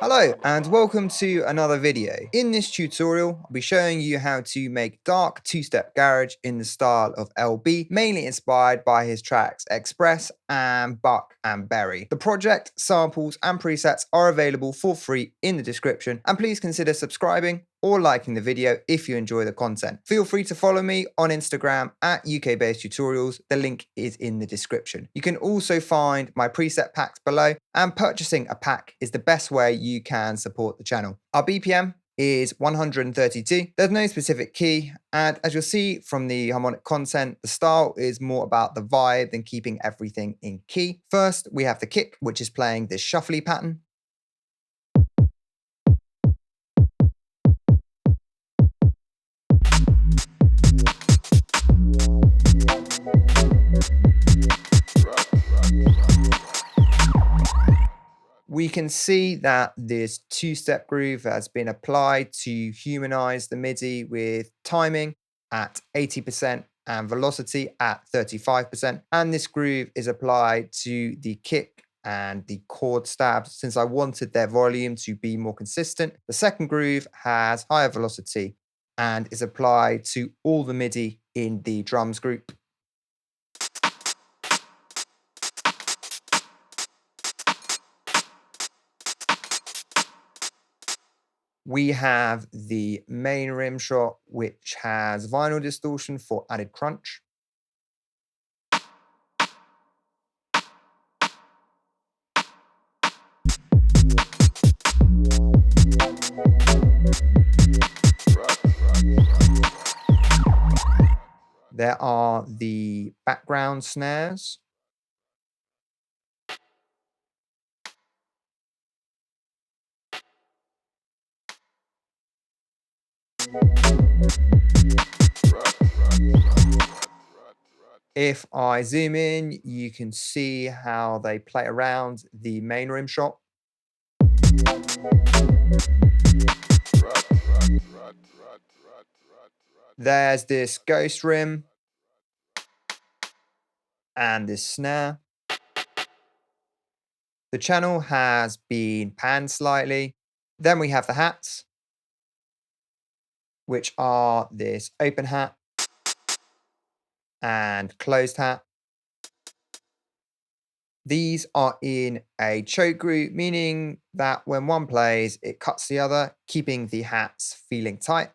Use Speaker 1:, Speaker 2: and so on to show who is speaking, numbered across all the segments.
Speaker 1: Hello and welcome to another video. In this tutorial, I'll be showing you how to make dark two-step garage in the style of LB, mainly inspired by his tracks Express and Buck and Berry. The project, samples and presets are available for free in the description, and please consider subscribing or liking the video if you enjoy the content. Feel free to follow me on Instagram at ukb.tutorials. The link is in the description. You can also find my preset packs below, and purchasing a pack is the best way you can support the channel. Our BPM is 132. There's no specific key, and as you'll see from the harmonic content, the style is more about the vibe than keeping everything in key. First, we have the kick, which is playing this shuffly pattern. We can see that this two-step groove has been applied to humanize the MIDI with timing at 80% and velocity at 35%. And this groove is applied to the kick and the chord stabs since I wanted their volume to be more consistent. The second groove has higher velocity and is applied to all the MIDI in the drums group. We have the main rim shot, which has vinyl distortion for added crunch. There are the background snares. If I zoom in, you can see how they play around the main rim shot. There's this ghost rim and this snare. The channel has been panned slightly. Then we have the hats, which are this open hat and closed hat. These are in a choke group, meaning that when one plays, it cuts the other, keeping the hats feeling tight.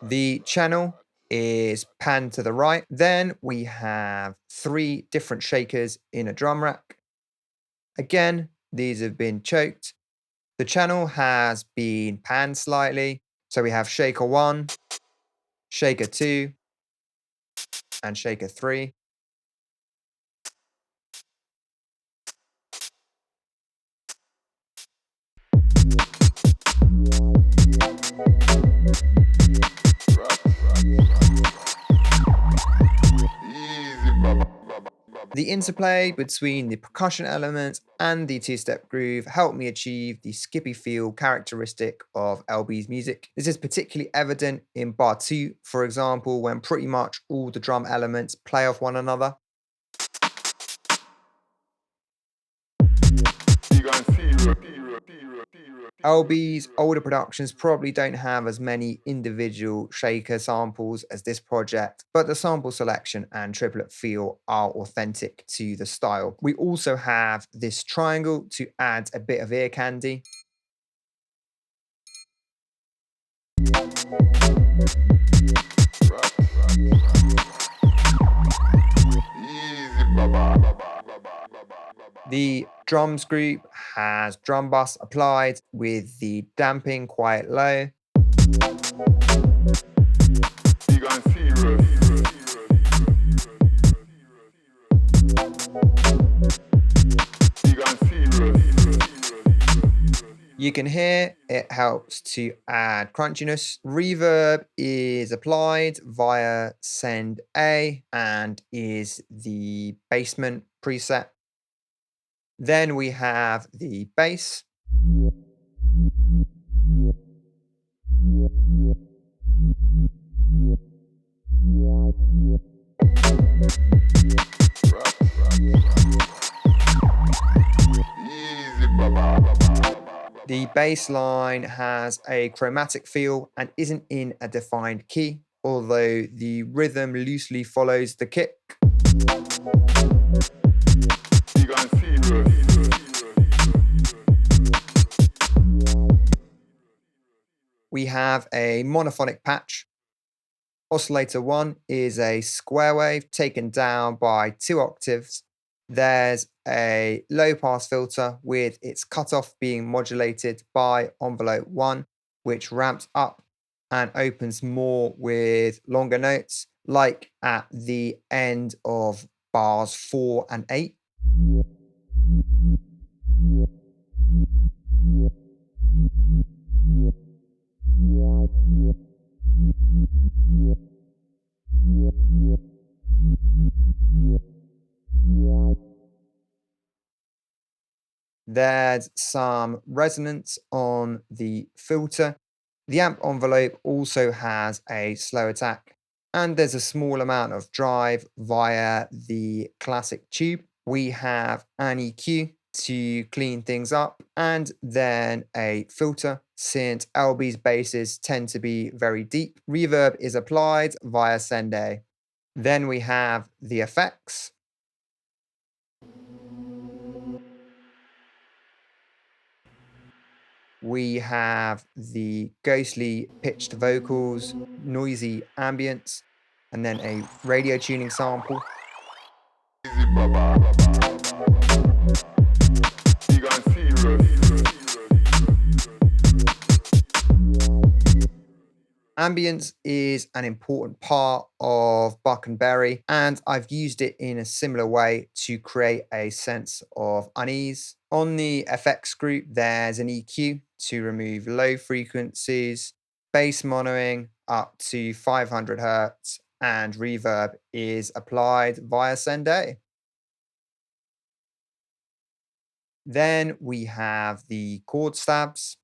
Speaker 1: The channel is panned to the right. Then we have 3 different shakers in a drum rack. Again, these have been choked. The channel has been panned slightly. So we have shaker 1, shaker 2, and shaker 3. The interplay between the percussion elements and the two-step groove helped me achieve the skippy feel characteristic of LB's music. This is particularly evident in bar 2, for example, when pretty much all the drum elements play off one another. LB's older productions probably don't have as many individual shaker samples as this project, but the sample selection and triplet feel are authentic to the style. We also have this triangle to add a bit of ear candy. The drums group has drum bus applied with the damping quite low. You can hear it helps to add crunchiness. Reverb is applied via send A and is the basement preset. Then we have the bass. The bass line has a chromatic feel and isn't in a defined key, although the rhythm loosely follows the kick. We have a monophonic patch. Oscillator 1 is a square wave taken down by 2 octaves. There's a low pass filter with its cutoff being modulated by envelope 1, which ramps up and opens more with longer notes, like at the end of bars 4 and 8. There's some resonance on the filter. The amp envelope also has a slow attack, and there's a small amount of drive via the classic tube. We have an EQ to clean things up, and then a filter, since LB's basses tend to be very deep. Reverb is applied via send A. Then we have the effects. We have the ghostly pitched vocals, noisy ambience, and then a radio tuning sample. Ambience is an important part of Buck and Berry, and I've used it in a similar way to create a sense of unease. On the effects group, there's an EQ to remove low frequencies, bass monoing up to 500 hertz, and reverb is applied via send A. Then we have the chord stabs.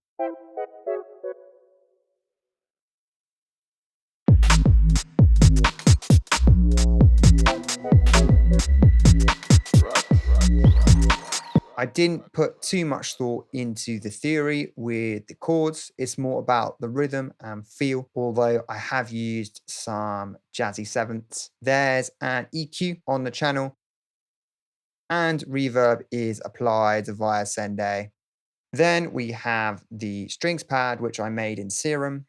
Speaker 1: I didn't put too much thought into the theory with the chords. It's more about the rhythm and feel, although I have used some jazzy sevenths. There's an EQ on the channel, and reverb is applied via send A. Then we have the strings pad, which I made in Serum.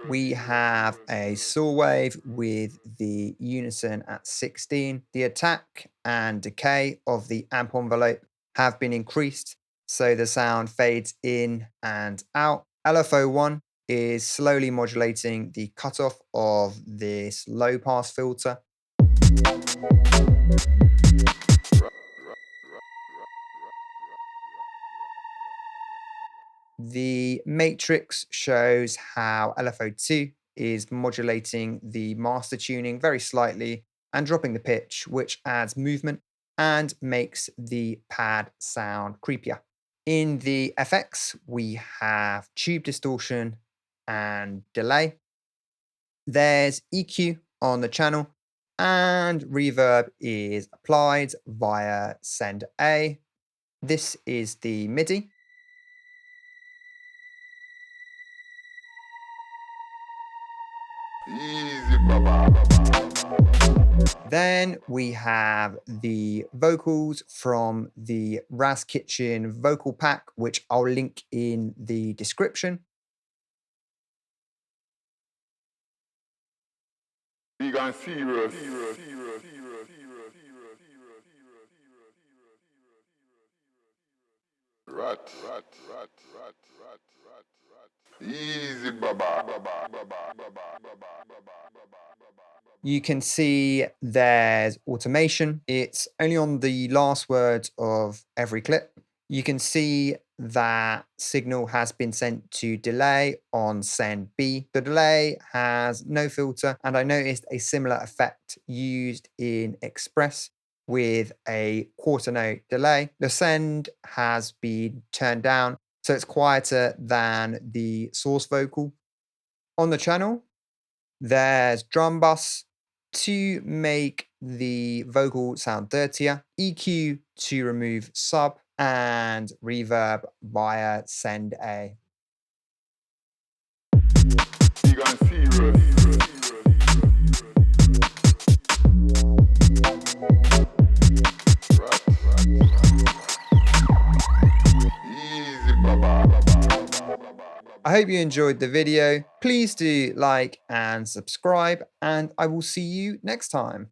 Speaker 1: We have a saw wave with the unison at 16. The attack and decay of the amp envelope have been increased, so the sound fades in and out. LFO1 is slowly modulating the cutoff of this low pass filter. The matrix shows how LFO2 is modulating the master tuning very slightly and dropping the pitch, which adds movement and makes the pad sound creepier. In the FX, we have tube distortion and delay. There's EQ on the channel, and reverb is applied via send A. This is the MIDI. Then we have the vocals from the Raz Kitchen vocal pack, which I'll link in the description.
Speaker 2: Easy, baba.
Speaker 1: You can see there's automation. It's only on the last words of every clip. You can see that signal has been sent to delay on send B. The delay has no filter, and I noticed a similar effect used in Express with a quarter note delay. The send has been turned down, so it's quieter than the source vocal. On the channel, there's drum bus to make the vocal sound dirtier, EQ to remove sub, and reverb via send A.
Speaker 2: You gonna serious. Easy, baba.
Speaker 1: I hope you enjoyed the video. Please do like and subscribe, and I will see you next time.